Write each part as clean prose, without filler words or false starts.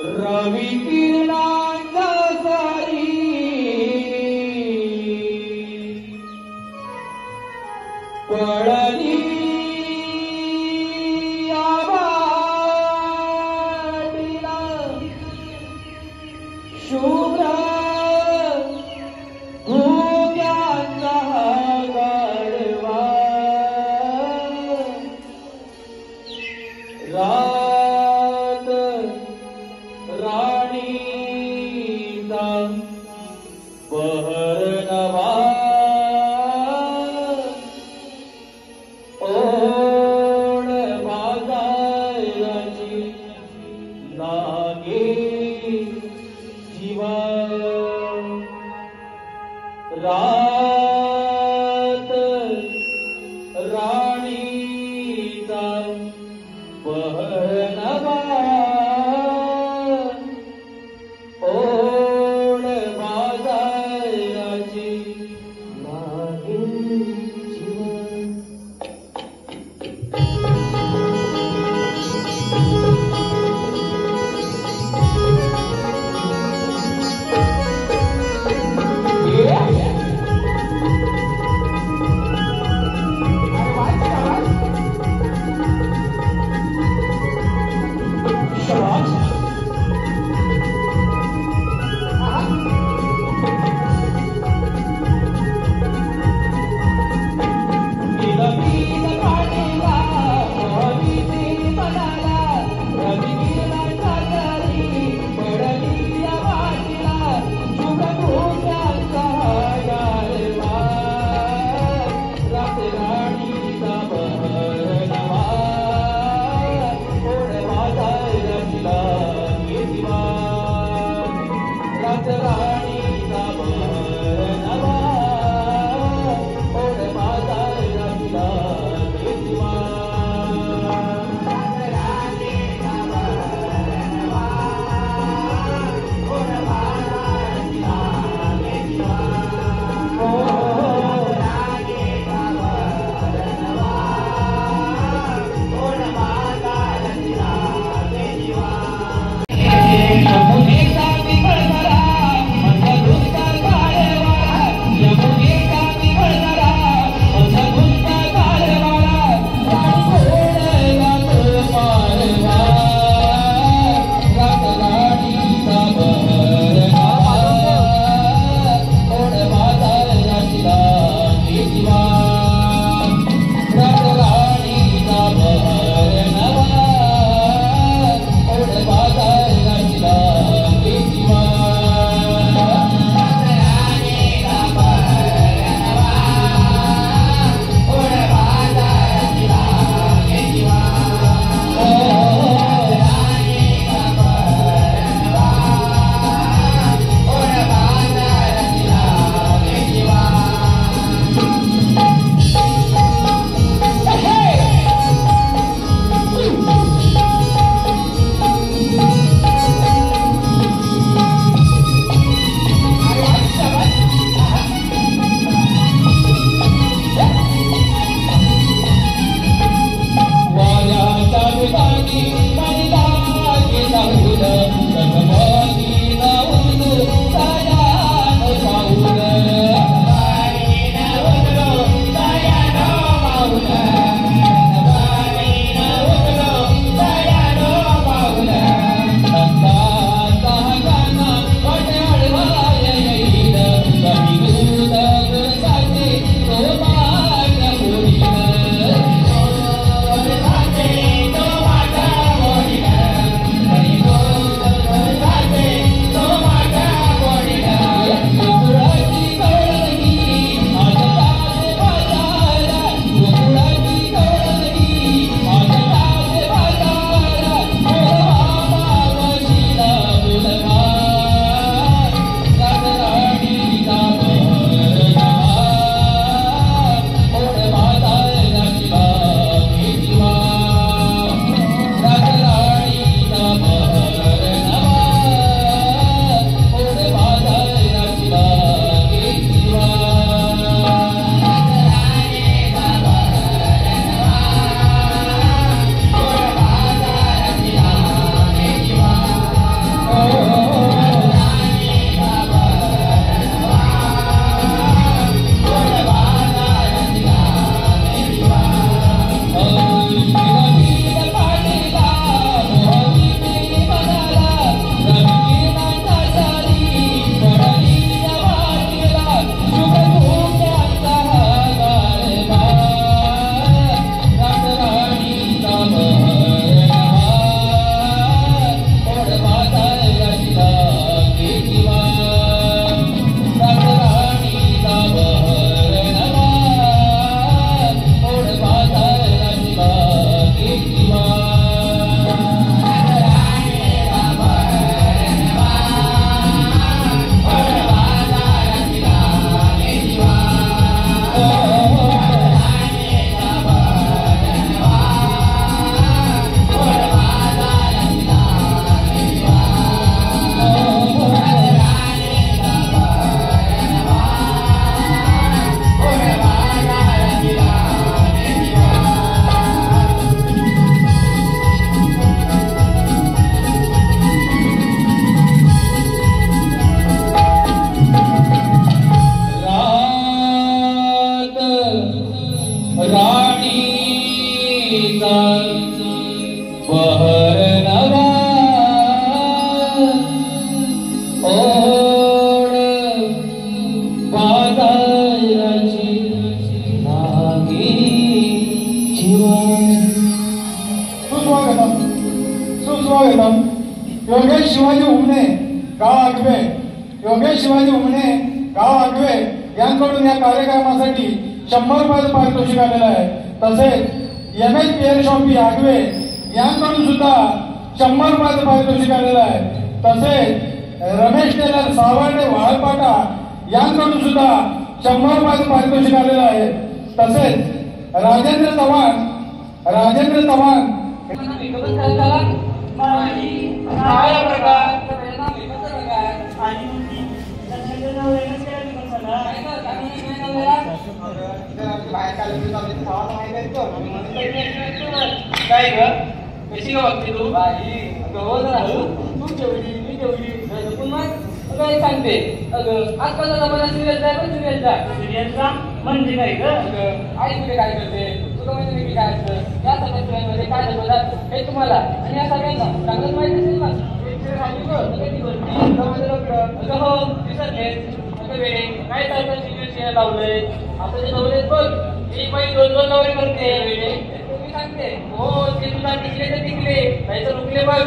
रवी किरणांचा सारी पडली आवाडीला शुभ्र भोग्यांचा गाढवा रात राणीचा बहरनवा ओढ बाजाराची लागे जीवा रात राणीचा बहरनवा ओढ बाजाराची लागे जीवा योगेश शिवाजी उमने गाव आगवे, योगेश शिवाजी उमने गाव आगवे यांकडून या कार्यक्रमासाठी 100 रुपयाचं पारितोषिक आलेलं आहे. तसेच MS पेअर शॉपी आगवे यांकडून सुद्धा 100 रुपयाचं पारितोषिक आलेलं आहे. तसेच रमेश टेलर सावर्डे वाळपाटा यांकडून सुद्धा 100 रुपयाचं पारितोषिक आलेलं आहे. तसेच राजेंद्र चव्हाण काय ग कशी का बघते तू तू जेवली मी जेवली काय सांगते अगं आजकालचा जमाना सिरियल जाय पण सिरियलचा म्हणजे काय ग आई तुझे काय करते तुला म्हणजे मी काय असतं या सगळ्या सिरियलमध्ये काय दाखवतात हे तुम्हाला आणि या सगळ्यांना चांगलंच माहिती असेल ना हो विसरलेस काय चालतं लावलंय आता जे नवरे बघ एक बाई 2-2 नवरे करते मी सांगते हो ते तुला टिकले तर टिकले नाही तर रुकले बघ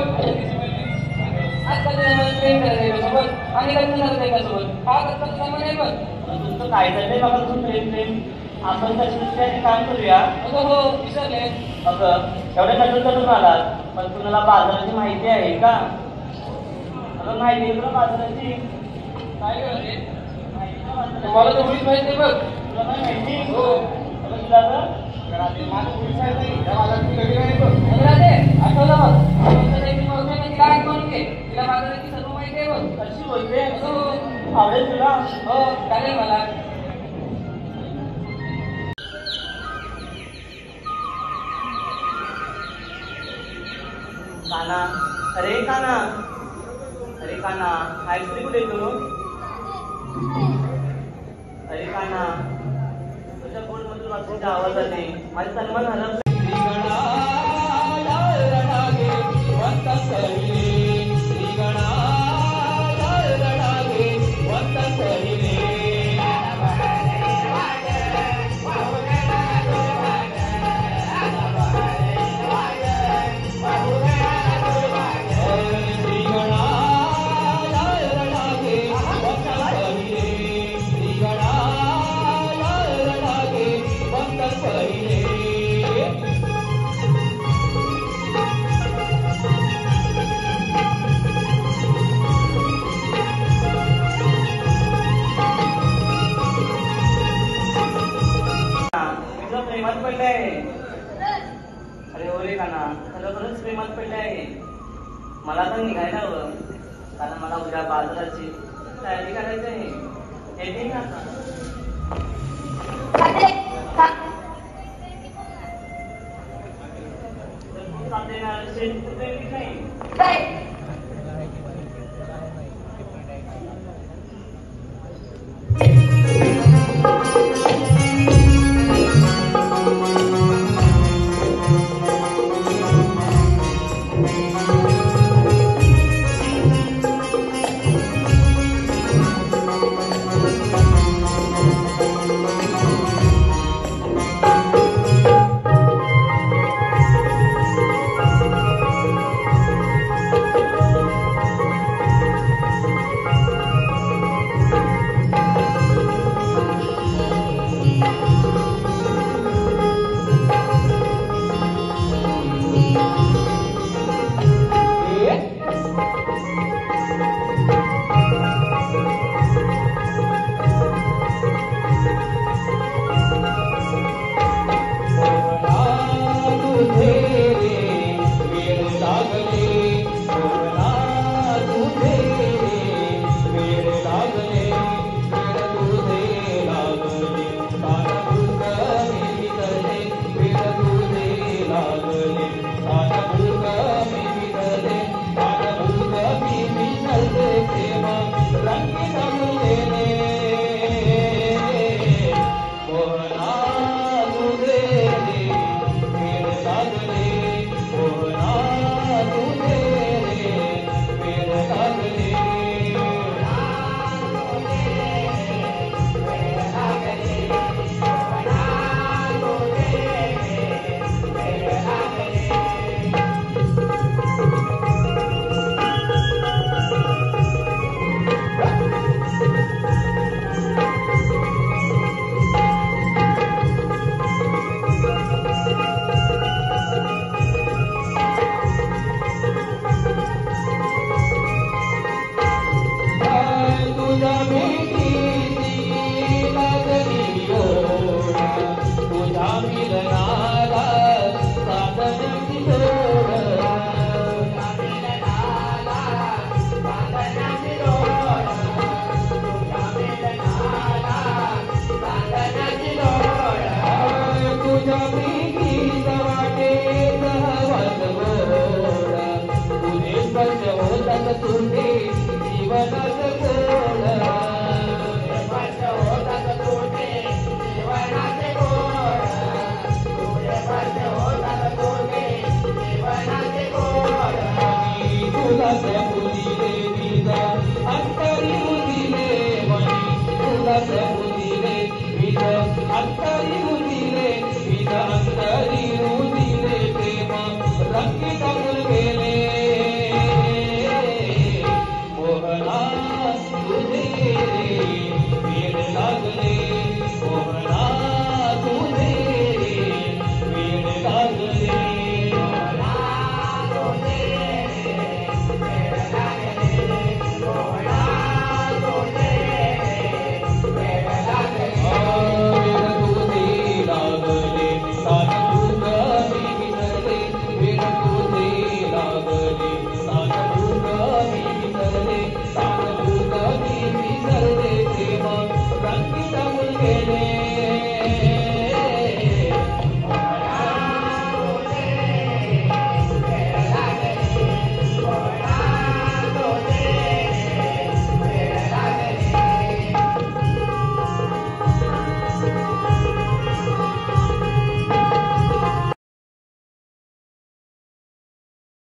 आजकालच्या जमान्यात प्रेम करायचं सोबत आणि लग्न झालं त्याच्यासोबत हा कसं सामान आहे बघ तुमचं काय झालंय बाबा तुझं प्रेम आपण त्याच्यासाठी काम करूया हो विसरले अगं एवढ्या नटून आलात पण तुम्हाला बाजाराची माहिती आहे का अगं माहिती आहे तुला बाजाराची काय करते तुम्हाला तर मुलीच माहिती बघ तुला काय माहिती हो तुला काय म्हणते तिला बाजाराची सर्व माहिती आहे बघ कशी बोलते आवडेल तुला हो चालेल मला काना अरे काना आईस्क्रीम कुठे तू अरे काना तुझ्या फोन मधून वाचण्याच्या आवाजाने माझे सन्मान झाला अरे ओरे काना खरोखरच प्रेमात पडले आहे मला तर निघायला हवं कारण मला उद्या बाजाराची तयारी करायची आहे येते ना नाही होतात तोटे जीवनात गोड सूर्यप्रकाश होतात तोटे जीवनात गोड सूर्यप्रकाश होतात तोटे जीवनात गोड फुलाच फुलिले बीज अंतरी मुदिले मनी फुलाच फुलिले बीज अंतरी